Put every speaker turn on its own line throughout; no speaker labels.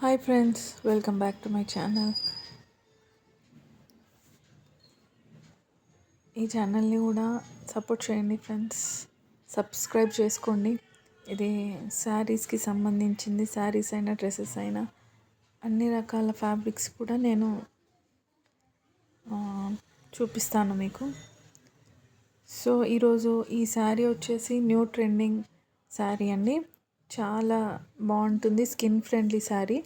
Hi friends, welcome back to my channel. ఈ ఛానల్ని కూడా సపోర్ట్ చేయండి ఫ్రెండ్స్, సబ్స్క్రైబ్ చేసుకోండి. ఇది శారీస్కి సంబంధించింది. శారీస్ అయినా డ్రెస్సెస్ అయినా అన్ని రకాల ఫ్యాబ్రిక్స్ కూడా నేను చూపిస్తాను మీకు. సో ఈరోజు ఈ శారీ వచ్చేసి న్యూ ట్రెండింగ్ శారీ అండి. చాలా బాగుంటుంది, స్కిన్ ఫ్రెండ్లీ శారీ.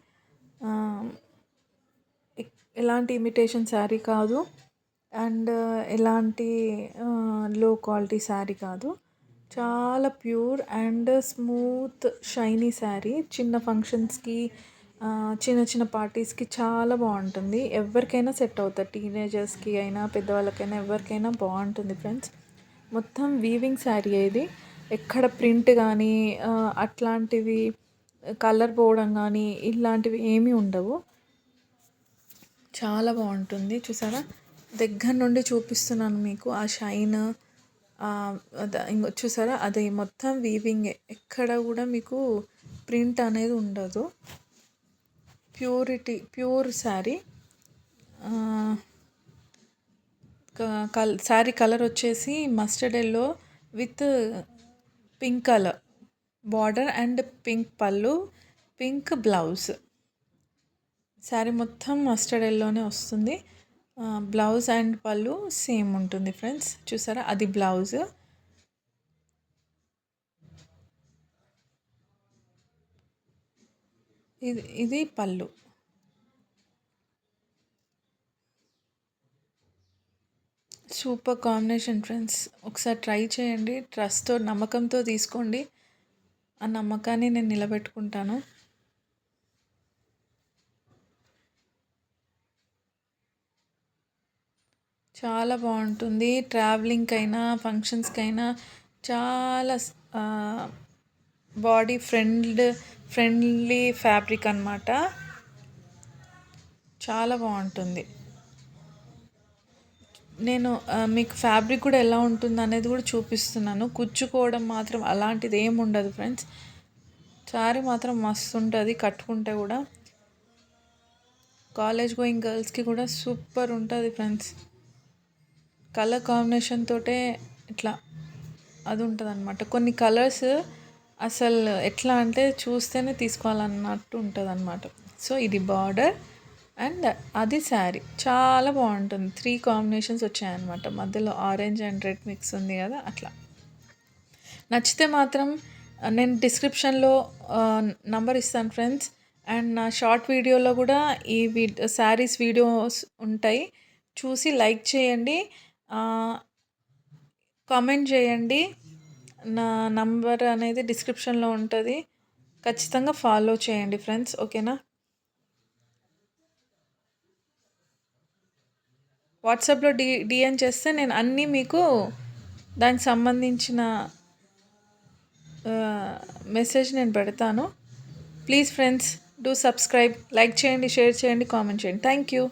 ఎలాంటి ఇమిటేషన్ శారీ కాదు, అండ్ ఎలాంటి లో క్వాలిటీ శారీ కాదు. చాలా pure and smooth shiny sari. చిన్న ఫంక్షన్స్కి, చిన్న చిన్న పార్టీస్కి చాలా బాగుంటుంది. ఎవరికైనా సెట్ అవుతుంది, టీనేజర్స్కి అయినా పెద్దవాళ్ళకైనా ఎవరికైనా బాగుంటుంది ఫ్రెండ్స్. మొత్తం వీవింగ్ శారీ. ఇది ఎక్కడ ప్రింట్ కానీ అట్లాంటివి కలర్ పోవడం కానీ ఇలాంటివి ఏమీ ఉండవు. చాలా బాగుంటుంది. చూసారా, దగ్గర నుండి చూపిస్తున్నాను మీకు ఆ షైన్. చూసారా, అది మొత్తం వీవింగే, ఎక్కడ కూడా మీకు ప్రింట్ అనేది ఉండదు. ప్యూర్ శారీ. శారీ కలర్ వచ్చేసి mustard yellow with pink colour border and pink పళ్ళు, పింక్ బ్లౌజ్. శారీ మొత్తం మస్టర్డ్ ఎల్లోనే వస్తుంది. బ్లౌజ్ అండ్ పళ్ళు సేమ్ ఉంటుంది ఫ్రెండ్స్. చూసారా, అది బ్లౌజ్. ఇది పళ్ళు. Super combination friends. ఒకసారి ట్రై చేయండి, ట్రస్ట్తో నమ్మకంతో తీసుకోండి. ఆ నమ్మకాన్ని నేను నిలబెట్టుకుంటాను. చాలా బాగుంటుంది. ట్రావెలింగ్కి అయినా ఫంక్షన్స్కి అయినా చాలా బాడీ ఫ్రెండ్లీ ఫ్యాబ్రిక్ అన్నమాట. చాలా బాగుంటుంది. నేను మీకు ఫ్యాబ్రిక్ కూడా ఎలా ఉంటుంది అనేది కూడా చూపిస్తున్నాను. కుచ్చుకోవడం మాత్రం అలాంటిది ఏమి ఉండదు ఫ్రెండ్స్. శారీ మాత్రం మస్తు ఉంటుంది కట్టుకుంటే కూడా. కాలేజ్ గోయింగ్ గర్ల్స్కి కూడా సూపర్ ఉంటుంది ఫ్రెండ్స్. కలర్ కాంబినేషన్ తోటే ఇట్లా అది ఉంటుంది అనమాట. కొన్ని కలర్స్ అసలు ఎట్లా అంటే చూస్తేనే తీసుకోవాలన్నట్టు ఉంటుంది అనమాట. సో ఇది బార్డర్ అండ్ అది శారీ. చాలా బాగుంటుంది. 3 కాంబినేషన్స్ వచ్చాయన్నమాట. మధ్యలో ఆరెంజ్ అండ్ రెడ్ మిక్స్ ఉంది కదా, అట్లా. నచ్చితే మాత్రం నేను డిస్క్రిప్షన్లో నంబర్ ఇస్తాను ఫ్రెండ్స్. అండ్ నా షార్ట్ వీడియోలో కూడా ఈ శారీస్ వీడియోస్ ఉంటాయి, చూసి లైక్ చేయండి, కామెంట్ చేయండి. నా నంబర్ అనేది డిస్క్రిప్షన్లో ఉంటుంది. ఖచ్చితంగా ఫాలో చేయండి ఫ్రెండ్స్, ఓకేనా. వాట్సాప్లో డిఎం చేస్తే నేను అన్నీ మీకు దానికి సంబంధించిన మెసేజ్ నేను పెడతాను. Please friends, do subscribe, like చేయండి, షేర్ చేయండి, కామెంట్ చేయండి. Thank you.